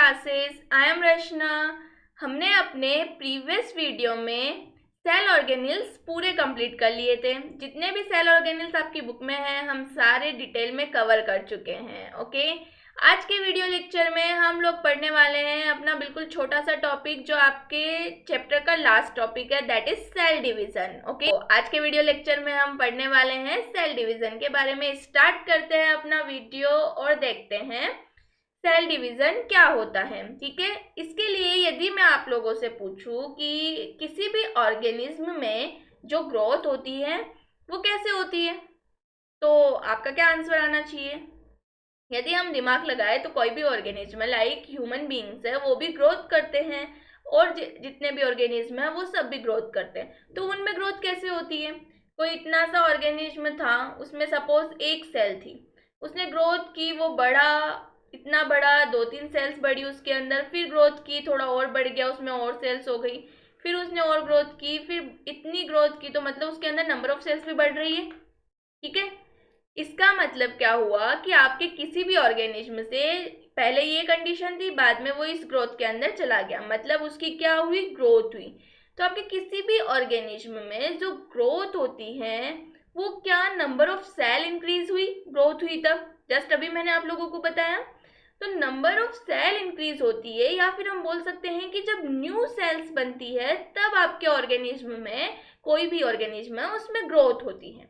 Classes. I am रचना। हमने अपने previous video में सेल ऑर्गेनेल्स पूरे कंप्लीट कर लिए थे। जितने भी सेल ऑर्गेनेल्स आपकी बुक में हैं हम सारे डिटेल में कवर कर चुके हैं। ओके, आज के वीडियो लेक्चर में हम लोग पढ़ने वाले हैं अपना बिल्कुल छोटा सा टॉपिक जो आपके चैप्टर का लास्ट टॉपिक है, that is cell division. Okay, तो आज के वीडियो लेक्चर में हम पढ़ने वाले हैं सेल डिवीजन के बारे में। स्टार्ट करते हैं अपना वीडियो और देखते हैं सेल डिवीजन क्या होता है। ठीक है, इसके लिए यदि मैं आप लोगों से पूछूं कि किसी भी ऑर्गेनिज्म में जो ग्रोथ होती है वो कैसे होती है, तो आपका क्या आंसर आना चाहिए? यदि हम दिमाग लगाए तो कोई भी ऑर्गेनिज्म लाइक ह्यूमन बीइंग्स है वो भी ग्रोथ करते हैं, और जितने भी ऑर्गेनिज्म है वो सब भी ग्रोथ करते हैं। तो उनमें ग्रोथ कैसे होती है? कोई इतना सा ऑर्गेनिज्म था, उसमें सपोज एक सेल थी, उसने ग्रोथ की, वो बड़ा, इतना बड़ा, 2-3 सेल्स बढ़ी उसके अंदर, फिर ग्रोथ की, थोड़ा और बढ़ गया, उसमें और सेल्स हो गई, फिर उसने और ग्रोथ की, फिर इतनी ग्रोथ की, तो मतलब उसके अंदर नंबर ऑफ सेल्स भी बढ़ रही है। ठीक है, इसका मतलब क्या हुआ कि आपके किसी भी ऑर्गेनिज्म से पहले ये कंडीशन थी, बाद में वो इस ग्रोथ के अंदर चला गया, मतलब उसकी क्या हुई? ग्रोथ हुई। तो आपके किसी भी ऑर्गेनिज्म में जो ग्रोथ होती है वो क्या, नंबर ऑफ सेल इंक्रीज हुई, ग्रोथ हुई तब, जस्ट अभी मैंने आप लोगों को बताया। तो नंबर ऑफ सेल इंक्रीज होती है, या फिर हम बोल सकते हैं कि जब न्यू सेल्स बनती है तब आपके ऑर्गेनिज्म में, कोई भी ऑर्गेनिज्म है उसमें ग्रोथ होती है।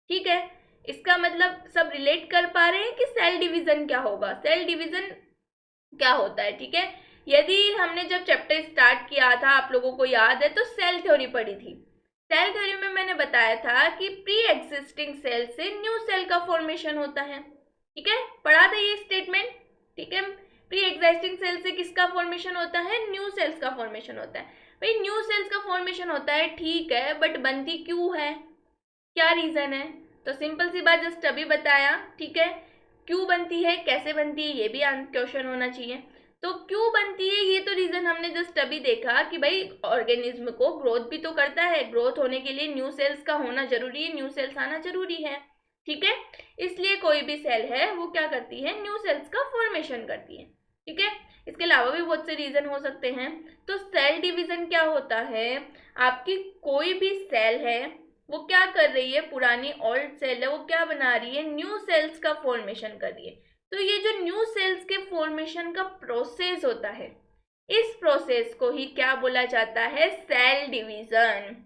ठीक है, इसका मतलब सब रिलेट कर पा रहे हैं कि सेल डिवीजन क्या होगा, सेल डिवीजन क्या होता है। ठीक है, यदि हमने जब चैप्टर स्टार्ट किया था, आप लोगों को याद है, तो सेल थ्योरी पढ़ी थी। सेल थ्योरी में मैंने बताया था कि प्री एग्जिस्टिंग सेल से न्यू सेल का फॉर्मेशन होता है। ठीक है, पढ़ा था ये स्टेटमेंट। ठीक है, प्री एग्जिस्टिंग सेल से किसका फॉर्मेशन होता है? न्यू सेल्स का फॉर्मेशन होता है। भाई न्यू सेल्स का फॉर्मेशन होता है, ठीक है, बट बनती क्यों है, क्या रीजन है? तो सिंपल सी बात जस्ट अभी बताया। ठीक है, क्यों बनती है, कैसे बनती है, ये भी क्वेश्चन होना चाहिए। तो क्यों बनती है, ये तो रीजन हमने जस्ट अभी देखा कि भाई ऑर्गेनिज्म को ग्रोथ भी तो करता है, ग्रोथ होने के लिए न्यू सेल्स का होना जरूरी है, न्यू सेल्स आना जरूरी है। ठीक है, इसलिए कोई भी सेल है वो क्या करती है? न्यू सेल्स का फॉर्मेशन करती है। ठीक है, इसके अलावा भी बहुत से रीजन हो सकते हैं। तो सेल डिवीजन क्या होता है? आपकी कोई भी सेल है वो क्या कर रही है, पुरानी ओल्ड सेल है वो क्या बना रही है? न्यू सेल्स का फॉर्मेशन कर रही है। तो ये जो न्यू सेल्स के फॉर्मेशन का प्रोसेस होता है, इस प्रोसेस को ही क्या बोला जाता है? Cell division.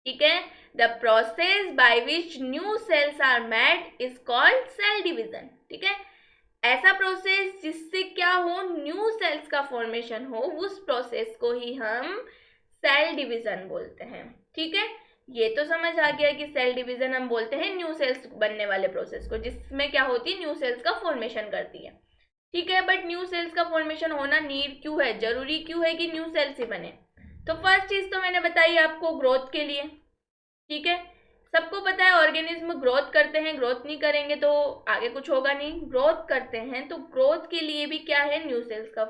ठीक है, the process by which new cells are made is called cell division. ठीक है, ऐसा प्रोसेस जिससे क्या हो, न्यू सेल्स का फॉर्मेशन हो, उस प्रोसेस को ही हम सेल डिवीजन बोलते हैं। ठीक है, ये तो समझ आ गया कि सेल डिवीजन हम बोलते हैं न्यू सेल्स बनने वाले प्रोसेस को, जिसमें क्या होती है? न्यू सेल्स का फॉर्मेशन करती है। ठीक है, बट न्यू सेल्स का फॉर्मेशन होना नीड क्यों है, जरूरी क्यों है कि न्यू सेल्स ही बने? तो फर्स्ट चीज तो मैंने बताई आपको, ग्रोथ के लिए। ठीक है, सबको पता है ऑर्गेनिज्म ग्रोथ करते हैं, ग्रोथ नहीं करेंगे तो आगे कुछ होगा नहीं, ग्रोथ करते हैं, तो ग्रोथ के लिए भी क्या है? न्यू सेल्स का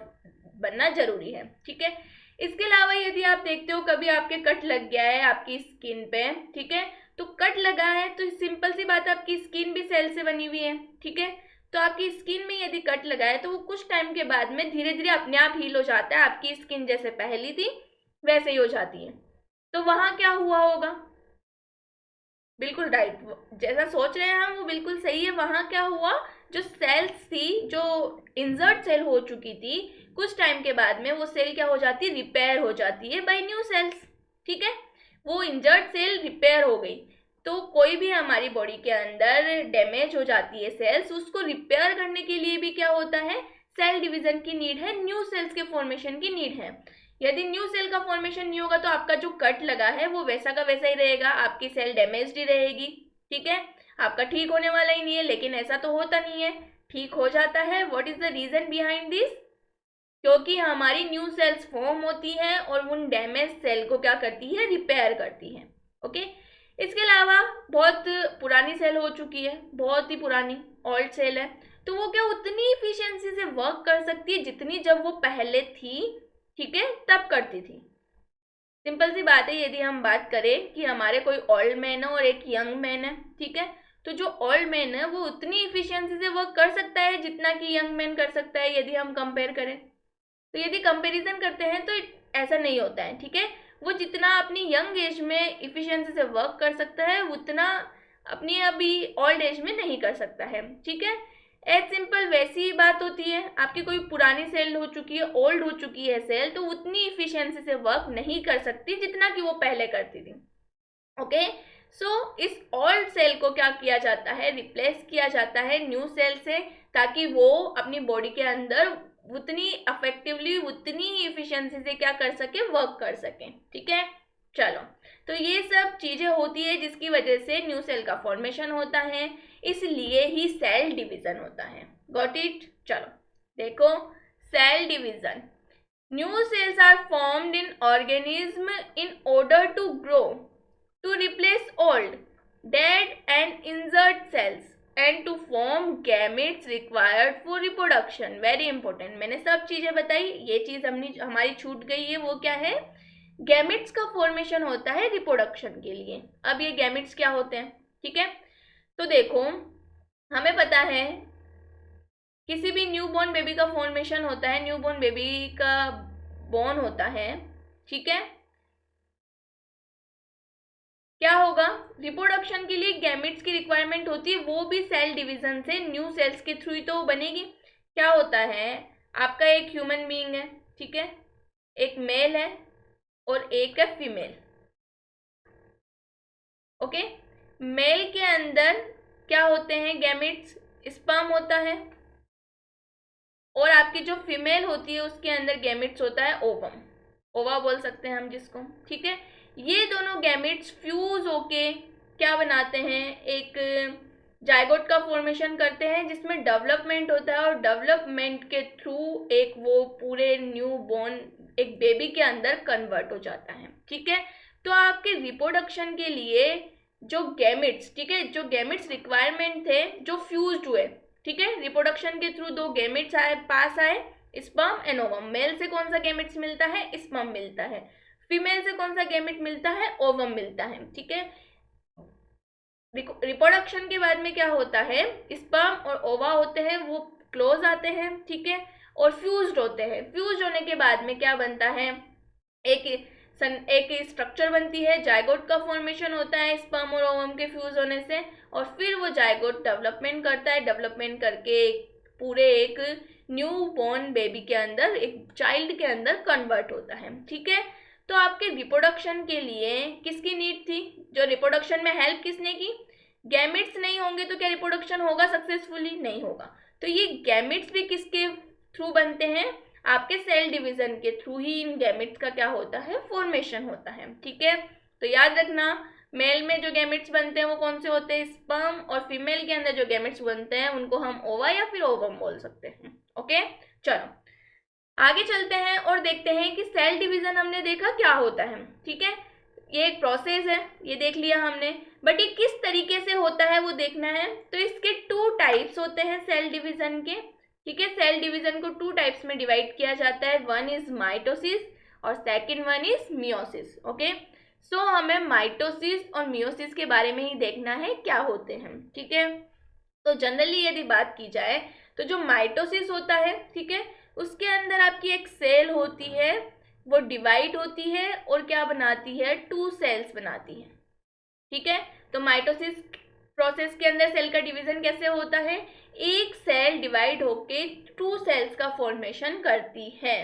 बनना जरूरी है। ठीक है, इसके अलावा यदि आप देखते हो कभी आपके कट लग गया है आपकी स्किन पे, ठीक है, तो कट लगा है तो सिंपल सी बात है आपकी स्किन भी सेल से बनी हुई है। ठीक है, तो आपकी स्किन में यदि कट लगा है तो वो कुछ टाइम के बाद में धीरे धीरे अपने आप हील हो जाता है, आपकी स्किन जैसे पहली थी वैसे ही हो जाती है। तो वहां क्या हुआ होगा? बिल्कुल राइट, जैसा सोच रहे हैं हम वो बिल्कुल सही है। वहां क्या हुआ, जो सेल्स थी, जो इंजर्ड सेल हो चुकी थी, कुछ टाइम के बाद में वो सेल क्या हो जाती है? रिपेयर हो जाती है बाय न्यू सेल्स। ठीक है, वो इंजर्ड सेल रिपेयर हो गई। तो कोई भी हमारी बॉडी के अंदर डैमेज हो जाती है सेल्स, उसको रिपेयर करने के लिए भी क्या होता है? सेल डिवीजन की नीड है, न्यू सेल्स के फॉर्मेशन की नीड है। यदि न्यू सेल का फॉर्मेशन नहीं होगा तो आपका जो कट लगा है वो वैसा का वैसा ही रहेगा, आपकी सेल डैमेज्ड ही रहेगी। ठीक है, आपका ठीक होने वाला ही नहीं है, लेकिन ऐसा तो होता नहीं है, ठीक हो जाता है। What is the reason behind this? क्योंकि हमारी न्यू सेल्स फॉर्म होती हैं और उन डैमेज सेल को क्या करती है? रिपेयर करती है। ओके, इसके अलावा बहुत पुरानी सेल हो चुकी है, बहुत ही पुरानी ओल्ड सेल है, तो वो क्या उतनी इफिशियंसी से वर्क कर सकती है जितनी जब वो पहले थी, ठीक है, तब करती थी। सिंपल सी बात है, यदि हम बात करें कि हमारे कोई ओल्ड मैन है और एक यंग मैन है, ठीक है, तो जो ओल्ड मैन है वो उतनी इफिशियंसी से वर्क कर सकता है जितना कि यंग मैन कर सकता है, यदि हम कंपेयर करें। तो यदि कंपैरिजन करते हैं तो ऐसा नहीं होता है, ठीक है। वो जितना अपनी यंग एज में इफिशिएंसी से वर्क कर सकता है उतना अपनी अभी ओल्ड एज में नहीं कर सकता है, ठीक है। एज सिंपल वैसी ही बात होती है, आपकी कोई पुरानी सेल हो चुकी है, ओल्ड हो चुकी है सेल, तो उतनी इफिशिएंसी से वर्क नहीं कर सकती जितना कि वो पहले करती थी, ओके। सो इस ओल्ड सेल को क्या किया जाता है, रिप्लेस किया जाता है न्यू सेल से, ताकि वो अपनी बॉडी के अंदर उतनी अफेक्टिवली उतनी ही इफिशिएंसी से क्या कर सके, वर्क कर सके, ठीक है। चलो, तो ये सब चीजें होती है जिसकी वजह से न्यू सेल का फॉर्मेशन होता है, इसलिए ही सेल डिवीजन होता है। Got it. चलो देखो, cell division, new cells are formed in organism in order to grow, to replace old, dead and injured cells and to form gametes required for reproduction. Very important, मैंने सब चीजें बताई, ये चीज हमारी छूट गई है, वो क्या है, गैमेट्स का फॉर्मेशन होता है रिप्रोडक्शन के लिए। अब ये गैमेट्स क्या होते हैं, ठीक है। तो देखो, हमें पता है किसी भी न्यूबॉर्न बेबी का फॉर्मेशन होता है, न्यूबॉर्न बेबी का बॉर्न होता है, ठीक है। क्या होगा, रिप्रोडक्शन के लिए गैमेट्स की रिक्वायरमेंट होती है, वो भी सेल डिवीजन से न्यू सेल्स के थ्रू ही तो बनेगी। क्या होता है, आपका एक ह्यूमन बीइंग है, ठीक है, एक मेल है और एक है फीमेल, ओके। मेल के अंदर क्या होते हैं, गैमेट्स, स्पर्म होता है, और आपकी जो फीमेल होती है उसके अंदर गैमेट्स होता है ओवम, ओवा बोल सकते हैं हम जिसको, ठीक है। ये दोनों गैमेट्स फ्यूज होके क्या बनाते हैं, एक जायगोट का फॉर्मेशन करते हैं जिसमें डेवलपमेंट होता है, और डेवलपमेंट के थ्रू एक वो पूरे न्यू बॉर्न एक बेबी के अंदर कन्वर्ट हो जाता है, ठीक है। तो आपके रिप्रोडक्शन के लिए जो गैमेट्स, ठीक है, जो गैमेट्स रिक्वायरमेंट थे जो फ्यूज्ड हुए, ठीक है, रिप्रोडक्शन के थ्रू दो गैमेट्स आए, पास आए, स्पर्म एंड ओवम। मेल से कौन सा गैमेट्स मिलता है, स्पर्म मिलता है, फीमेल से कौन सा गैमेट मिलता है, ओवम मिलता है, ठीक है। रिप्रोडक्शन के बाद में क्या होता है, स्पर्म और ओवा होते हैं वो क्लोज आते हैं, ठीक है, और फ्यूज्ड होते हैं। फ्यूज होने के बाद में क्या बनता है, एक स्ट्रक्चर बनती है, जायगोट का फॉर्मेशन होता है स्पर्म और ओवम के फ्यूज होने से, और फिर वो जायगोट डेवलपमेंट करता है, डेवलपमेंट करके पूरे एक न्यू बॉर्न बेबी के अंदर, एक चाइल्ड के अंदर कन्वर्ट होता है, ठीक है। तो आपके रिप्रोडक्शन के लिए किसकी नीड थी, जो रिप्रोडक्शन में हेल्प किसने की, गैमेट्स नहीं होंगे तो क्या रिप्रोडक्शन होगा सक्सेसफुली, नहीं होगा। तो ये गैमेट्स भी किसके थ्रू बनते हैं, आपके सेल डिवीजन के थ्रू ही इन गैमेट्स का क्या होता है, फॉर्मेशन होता है, ठीक है। तो याद रखना, मेल में जो गैमेट्स बनते हैं वो कौन से होते हैं, स्पर्म, और फीमेल के अंदर जो गैमेट्स बनते हैं उनको हम ओवा या फिर ओवम बोल सकते हैं, ओके। चलो आगे चलते हैं और देखते हैं कि सेल डिवीजन हमने देखा क्या होता है, ठीक है। ये एक प्रोसेस है, ये देख लिया हमने, बट ये किस तरीके से होता है वो देखना है। तो इसके 2 टाइप्स होते हैं सेल डिवीजन के, ठीक है। सेल डिवीजन को 2 टाइप्स में डिवाइड किया जाता है, वन इज माइटोसिस और second one is meiosis, okay. So हमें माइटोसिस और मियोसिस के बारे में ही देखना है क्या होते हैं, ठीक है। तो जनरली यदि बात की जाए तो जो माइटोसिस होता है, ठीक है, उसके अंदर आपकी एक सेल होती है, वो डिवाइड होती है और क्या बनाती है, 2 सेल्स बनाती है, ठीक है। तो माइटोसिस प्रोसेस के अंदर सेल का डिवीजन कैसे होता है, एक सेल डिवाइड होके 2 सेल्स का फॉर्मेशन करती है।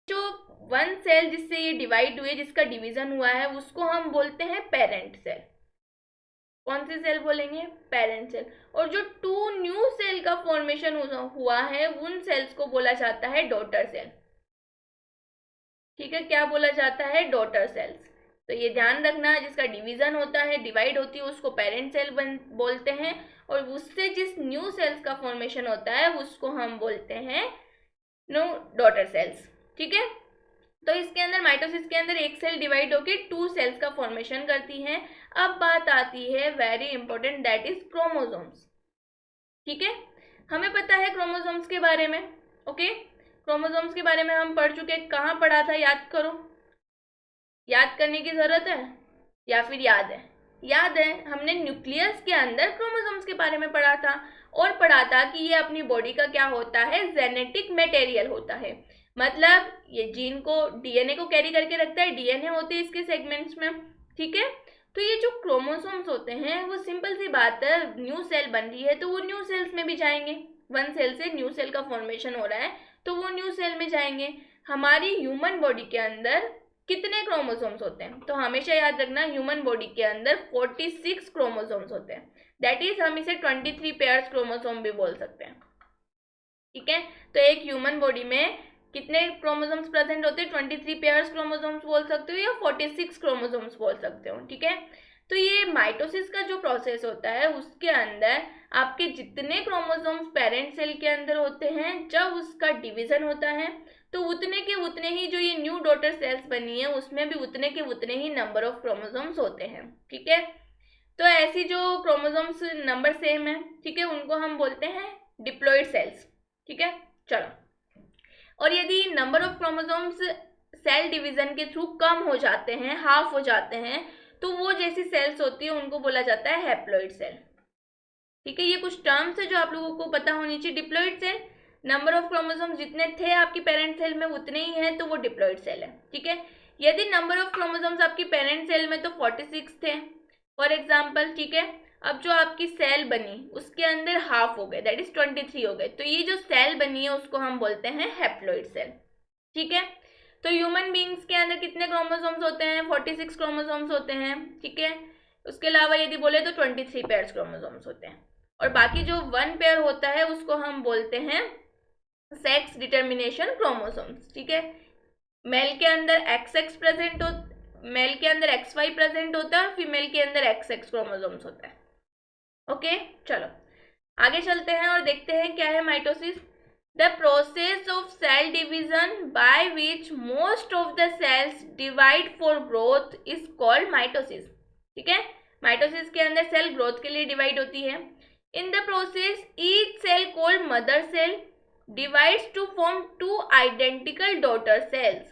जो 1 सेल जिससे ये डिवाइड हुई, जिसका डिवीजन हुआ है, उसको हम बोलते हैं पेरेंट सेल। कौन सी सेल बोलेंगे, पेरेंट सेल। और जो 2 न्यू सेल का फॉर्मेशन हुआ है उन सेल्स को बोला जाता है डॉटर सेल, ठीक है। क्या बोला जाता है, डॉटर सेल्स। तो ये ध्यान रखना, जिसका डिवीजन होता है, डिवाइड होती है, उसको पेरेंट सेल बोलते हैं, और उससे जिस न्यू सेल्स का फॉर्मेशन होता है उसको हम बोलते हैं नो डॉटर सेल्स, ठीक है। तो इसके अंदर माइटोसिस के अंदर एक सेल डिवाइड होकर 2 सेल्स का फॉर्मेशन करती है। अब बात आती है very important, that is chromosomes, ठीक है। हमें पता है क्रोमोसोम्स के बारे में, ओके। क्रोमोसोम्स के बारे में हम पढ़ चुके, कहाँ पढ़ा था, याद करो, याद करने की जरूरत है या फिर याद है, याद है हमने न्यूक्लियस के अंदर क्रोमोसोम्स के बारे में पढ़ा था और पढ़ा था कि ये अपनी बॉडी का क्या होता है, जेनेटिक मटेरियल होता है। मतलब ये जीन को, डीएनए को कैरी करके रखता है, डीएनए होते हैं इसके सेगमेंट्स में, ठीक है। तो ये जो क्रोमोसोम्स होते हैं वो सिंपल सी बात है, न्यू सेल बन रही है तो वो न्यू सेल्स में भी जाएंगे। वन सेल से न्यू सेल का फॉर्मेशन हो रहा है तो वो न्यू सेल में जाएंगे। हमारी ह्यूमन बॉडी के अंदर कितने क्रोमोसोम्स होते हैं, तो हमेशा याद रखना ह्यूमन बॉडी के अंदर 46 क्रोमोसोम्स होते हैं। दैट इज हम इसे 23 पेयर्स क्रोमोसोम भी बोल सकते हैं, ठीक है। तो एक ह्यूमन बॉडी में कितने क्रोमोसोम्स प्रेजेंट होते हैं, 23 पेयर्स क्रोमोसोम्स बोल सकते हो या 46 क्रोमोसोम्स बोल सकते हो, ठीक है। तो ये माइटोसिस का जो प्रोसेस होता है उसके अंदर आपके जितने क्रोमोसोम्स पेरेंट सेल के अंदर होते हैं, जब उसका डिवीजन होता है तो उतने के उतने ही जो ये न्यू डॉटर सेल्स बनी है उसमें भी उतने के उतने ही नंबर ऑफ क्रोमोसोम्स होते हैं, ठीक है। तो ऐसी जो क्रोमोसोम्स नंबर सेम है, ठीक है, उनको हम बोलते हैं डिप्लॉइड सेल्स, ठीक है। चलो, और यदि number of chromosomes cell division के थ्रू कम हो जाते हैं, हाफ हो जाते हैं, तो वो जैसी सेल्स होती है उनको बोला जाता है हैप्लॉइड सेल, ठीक है। ये कुछ टर्म्स है जो आप लोगों को पता होनी चाहिए। Diploid cell, number of chromosomes जितने थे आपकी पेरेंट सेल में उतने ही हैं तो वो डिप्लॉइड सेल है, ठीक है। यदि नंबर ऑफ क्रोमोसोम्स आपकी पेरेंट सेल में तो 46 थे फॉर एग्जाम्पल, ठीक है, अब जो आपकी सेल बनी उसके अंदर हाफ हो गए, दैट इज 23 हो गए, तो ये जो सेल बनी है उसको हम बोलते हैं हैप्लॉइड सेल, ठीक है। तो ह्यूमन बींग्स के अंदर कितने क्रोमोसोम्स होते हैं, 46 क्रोमोसोम्स होते हैं, ठीक है। उसके अलावा यदि बोले तो 23 पेयर्स क्रोमोसोम्स होते हैं, और बाकी जो 1 पेयर होता है उसको हम बोलते हैं सेक्स डिटर्मिनेशन क्रोमोसोम्स, ठीक है। मेल के अंदर XX प्रेजेंट हो, मेल के अंदर XY प्रेजेंट होता है और फीमेल के अंदर XX क्रोमोसोम्स होता है, ओके। चलो आगे चलते हैं और देखते हैं क्या है mitosis. The process of cell division by which most of the cells divide for growth is called mitosis, ठीक है। माइटोसिस के अंदर सेल ग्रोथ के लिए डिवाइड होती है। In the process each cell called mother cell divides to form 2 identical daughter cells.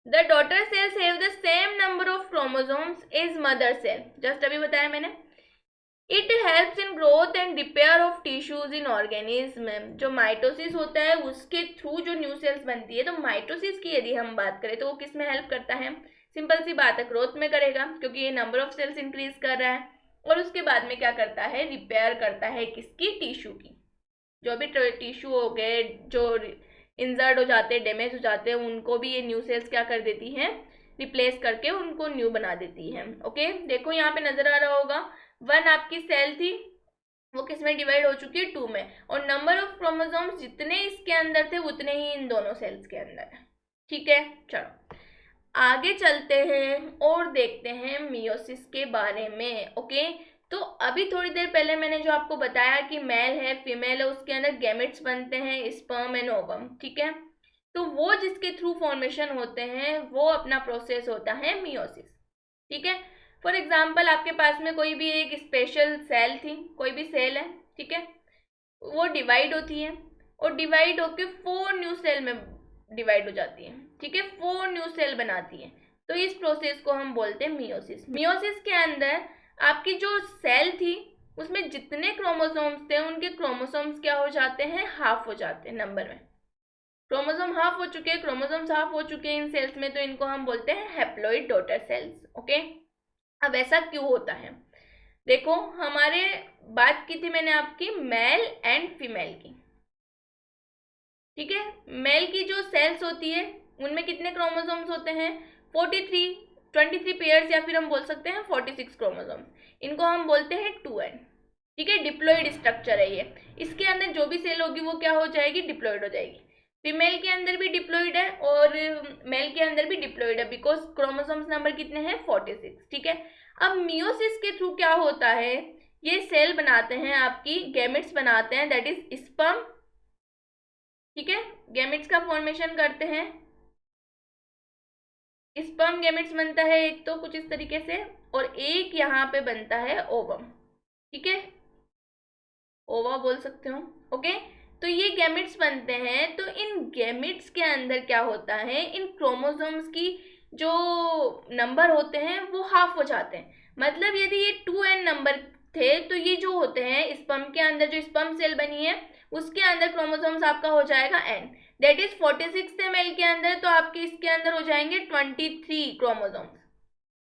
The daughter cells have the same number of chromosomes as mother cell. Just अभी बताया मैंने. It helps in growth and repair of tissues in organism. जो mitosis होता है उसके through जो new sales बनती है, तो माइटोसिस की यदि हम बात करें तो वो किस में हेल्प करता है, सिंपल सी बात है, ग्रोथ में करेगा क्योंकि ये नंबर ऑफ सेल्स इंक्रीज कर रहा है, और उसके बाद में क्या करता है, रिपेयर करता है किसकी, टिश्यू की। जो भी टिश्यू हो गए जो इंजर्ड हो जाते हैं, डैमेज हो जाते हैं, उनको भी ये न्यू सेल्स क्या कर देती हैं, रिप्लेस करके उनको न्यू बना देती हैं, ओके। देखो यहाँ पे नजर आ रहा होगा, 1 आपकी सेल थी वो किस में डिवाइड हो चुकी है, 2 में, और नंबर ऑफ क्रोमोसोम्स जितने इसके अंदर थे उतने ही इन दोनों सेल्स के अंदर है, ठीक है। चलो आगे चलते हैं और देखते हैं मियोसिस के बारे में, ओके। तो अभी थोड़ी देर पहले मैंने जो आपको बताया कि मेल है फीमेल है उसके अंदर गैमेट्स बनते हैं, स्पर्म एंड ओवम, ठीक है। तो वो जिसके थ्रू फॉर्मेशन होते हैं वो अपना प्रोसेस होता है मियोसिस, ठीक है। फॉर एग्जाम्पल आपके पास में कोई भी एक स्पेशल सेल थी, कोई भी सेल है, ठीक है, वो डिवाइड होती है और डिवाइड होके 4 न्यू सेल में डिवाइड हो जाती है, ठीक है, 4 न्यू सेल बनाती है। तो इस प्रोसेस को हम बोलते हैं मियोसिस। मियोसिस के अंदर आपकी जो सेल थी उसमें जितने क्रोमोसोम्स थे उनके क्रोमोसोम्स क्या हो जाते हैं, हाफ हो जाते हैं नंबर में। क्रोमोसोम हाफ हो चुके हैं, क्रोमोसोम्स हाफ हो चुके हैं इन सेल्स में, तो इनको हम बोलते हैं हैप्लॉइड डॉटर सेल्स, ओके। अब ऐसा क्यों होता है, देखो हमारे बात की थी मैंने आपकी मेल एंड फीमेल की, ठीक है। मेल की जो सेल्स होती है उनमें कितने क्रोमोसोम्स होते हैं, 23 पेयर्स, या फिर हम बोल सकते हैं 46 क्रोमोसोम्स, इनको हम बोलते हैं 2n, ठीक है। डिप्लॉइड स्ट्रक्चर है ये, इसके अंदर जो भी सेल होगी वो क्या हो जाएगी, डिप्लॉइड हो जाएगी। फीमेल के अंदर भी डिप्लॉइड है और मेल के अंदर भी डिप्लॉइड है, बिकॉज क्रोमोसोम्स नंबर कितने हैं, 46, ठीक है। अब मियोसिस के थ्रू क्या होता है, ये सेल बनाते हैं आपकी, गैमेट्स बनाते हैं, दैट इज स्पर्म, ठीक है, गैमेट्स का फॉर्मेशन करते हैं, स्पर्म गैमेट्स बनता है एक तो कुछ इस तरीके से, और एक यहाँ पे बनता है ओवम, ठीक है, ओवा बोल सकते हो, ओके। तो ये गैमेट्स बनते हैं, तो इन गैमेट्स के अंदर क्या होता है, इन क्रोमोसोम्स की जो नंबर होते हैं वो हाफ हो जाते हैं, मतलब यदि ये 2n नंबर थे तो ये जो होते हैं स्पर्म के अंदर, जो स्पर्म सेल बनी है उसके अंदर क्रोमोसोम्स आपका हो जाएगा n, दैट इज 46 ml के अंदर, तो आपके इसके अंदर हो जाएंगे 23 क्रोमोसोम्स।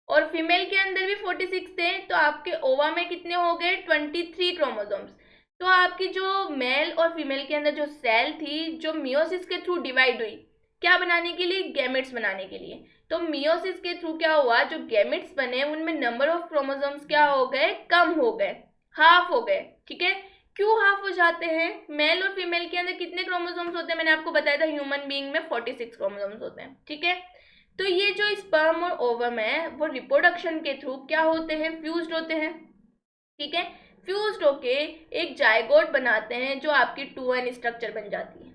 और फीमेल के अंदर भी 46 थे, तो आपके ओवा में कितने हो गए 23 क्रोमोसोम्स। तो आपकी जो मेल और फीमेल के अंदर जो सेल थी, जो मियोसिस के थ्रू डिवाइड हुई, क्या बनाने के लिए, गैमेट्स बनाने के लिए। तो मियोसिस के थ्रू क्या हुआ, जो गैमेट्स बने उनमें नंबर ऑफ क्रोमोसोम्स क्या हो गए, कम हो गए, हाफ हो गए। ठीक है, क्यों हाफ हो जाते हैं, मेल और फीमेल के अंदर कितने क्रोमोसोम्स होते हैं, मैंने आपको बताया था ह्यूमन बीइंग में 46 क्रोमोसोम्स होते हैं। ठीक है, तो ये जो स्पर्म और ओवम है वो रिप्रोडक्शन के थ्रू क्या होते हैं, फ्यूज्ड होते हैं। ठीक है, फ्यूज्ड होके एक जायगोट बनाते हैं जो आपकी 2n स्ट्रक्चर बन जाती है।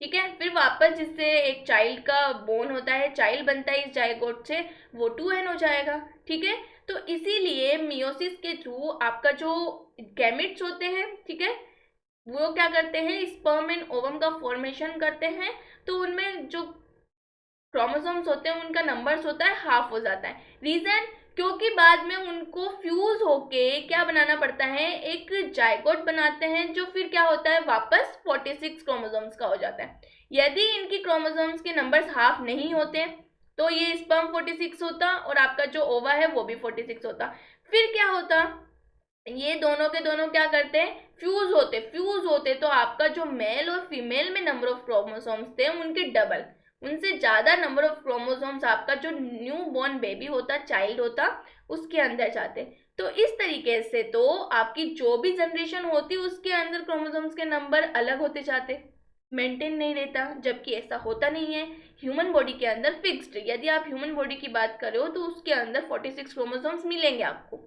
ठीक है, फिर वापस जिससे एक चाइल्ड का बोन होता है, चाइल्ड बनता है इस जायगोट से, वो 2n हो जाएगा। ठीक है, तो इसीलिए मियोसिस के थ्रू आपका जो गैमेट्स होते हैं, ठीक है, वो क्या करते हैं, स्पर्म एंड ओवम का फॉर्मेशन करते हैं। तो उनमें जो क्रोमोसोम्स होते हैं उनका नंबर्स होता है हाफ हो जाता है। रीजन, क्योंकि बाद में उनको फ्यूज होके क्या बनाना पड़ता है, एक जायगोट बनाते हैं जो फिर क्या होता है, वापस 46 क्रोमोसोम्स का हो जाता है। यदि इनकी क्रोमोसोम्स के नंबर्स हाफ नहीं होते तो ये स्पर्म 46 होता और आपका जो ओवा है वो भी 46 होता। फिर क्या होता, ये दोनों के दोनों क्या करते हैं, फ्यूज होते तो आपका जो मेल और फीमेल में नंबर ऑफ क्रोमोसोम्स थे उनके डबल, उनसे ज्यादा नंबर ऑफ क्रोमोसोम्स आपका जो न्यू बॉर्न बेबी होता, चाइल्ड होता, उसके अंदर जाते। तो इस तरीके से तो आपकी जो भी जनरेशन होती उसके अंदर क्रोमोसोम्स के नंबर अलग होते जाते, मेंटेन नहीं रहता, जबकि ऐसा होता नहीं है। ह्यूमन बॉडी के अंदर फिक्स्ड, यदि आप ह्यूमन बॉडी की बात करो तो उसके अंदर 46 क्रोमोसोम्स मिलेंगे आपको।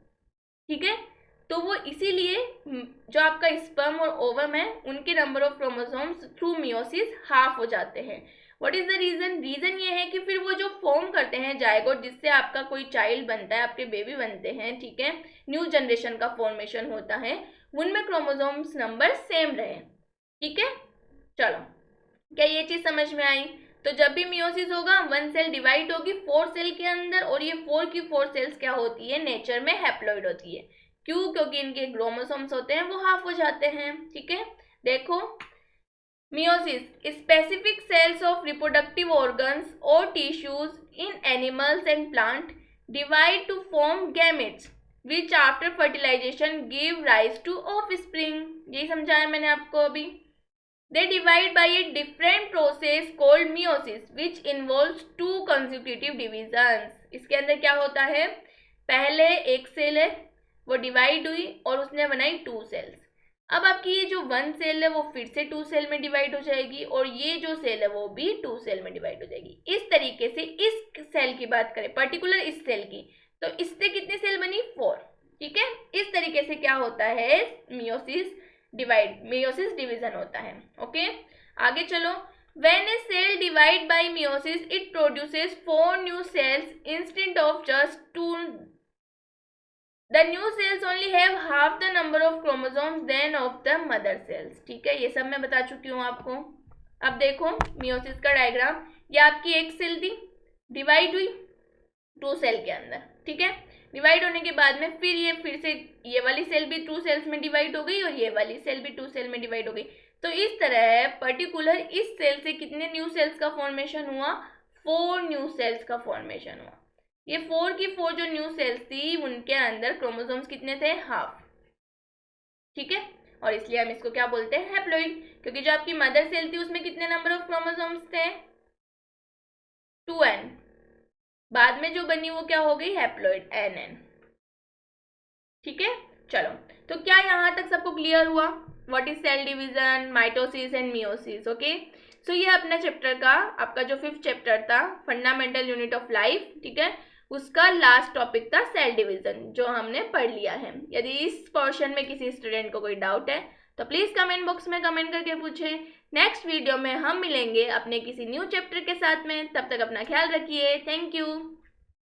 ठीक है, तो वो इसीलिए जो आपका स्पर्म और ओवम है उनके number of chromosomes through meiosis half हो जाते हैं। What is the reason, reason ये है कि फिर वो जो फॉर्म करते हैं जायगोट, जिससे आपका कोई चाइल्ड बनता है, आपके बेबी बनते हैं, ठीक है, न्यू जनरेशन का फॉर्मेशन होता है, उनमें क्रोमोसोम्स नंबर सेम रहे। ठीक है, चलो, क्या ये चीज समझ में आई। तो जब भी मियोसिस होगा 1 सेल डिवाइड होगी 4 सेल के अंदर, और ये 4 की 4 सेल्स क्या होती है, नेचर में हैप्लॉइड होती है। क्यों, क्योंकि इनके क्रोमोसोम्स होते हैं वो हाफ हो जाते हैं। ठीक है, देखो, Meiosis, specific cells of reproductive organs or tissues in animals and plant divide to form gametes, which after fertilization give rise to offspring. यही समझाया मैंने आपको अभी। They divide by a different process called meiosis, which involves 2 consecutive divisions. इसके अंदर क्या होता है, पहले एक सेल है वो डिवाइड हुई और उसने बनाई 2 सेल्स। अब आपकी ये जो 1 सेल है वो फिर से 2 सेल में डिवाइड हो जाएगी, और ये जो सेल है वो भी 2 सेल में डिवाइड हो जाएगी। इस तरीके से इस सेल की बात करें, पर्टिकुलर इस सेल की, तो इससे कितनी सेल बनी, 4। ठीक है, इस तरीके से क्या होता है, मियोसिस डिवीजन होता है। ओके, आगे चलो। When a cell divide by meiosis, it produces 4 new cells instead of just 2. The new cells only have half the number of chromosomes than of the mother cells. ठीक है, ये सब मैं बता चुकी हूँ आपको। अब देखो मियोसिस का डायग्राम, ये आपकी एक सेल थी, डिवाइड हुई 2 सेल के अंदर। ठीक है, डिवाइड होने के बाद में फिर से ये वाली सेल भी 2 सेल्स में डिवाइड हो गई और ये वाली सेल भी 2 सेल में डिवाइड हो गई। तो इस तरह पर्टिकुलर इस सेल से कितने न्यू सेल्स का फॉर्मेशन हुआ, 4 न्यू सेल्स का फॉर्मेशन हुआ। ये 4 की 4 जो न्यू सेल्स थी उनके अंदर क्रोमोसोम्स कितने थे, हाफ। ठीक है, और इसलिए हम इसको क्या बोलते हैं, हैप्लॉइड, क्योंकि जो आपकी मदर सेल थी उसमें कितने नंबर ऑफ क्रोमोसोम्स थे, 2n। बाद में जो बनी वो क्या हो गई, हैप्लॉइड, nn। ठीक है, चलो, तो क्या यहाँ तक सबको क्लियर हुआ, what is cell division, mitosis and meiosis. Okay, so ये अपना चैप्टर का, आपका जो 5th चैप्टर था, फंडामेंटल यूनिट ऑफ लाइफ, ठीक है, उसका लास्ट टॉपिक था सेल डिवीजन, जो हमने पढ़ लिया है। यदि इस पोर्शन में किसी स्टूडेंट को कोई डाउट है तो प्लीज कमेंट बॉक्स में कमेंट करके पूछे। नेक्स्ट वीडियो में हम मिलेंगे अपने किसी न्यू चैप्टर के साथ में, तब तक अपना ख्याल रखिए। Thank you.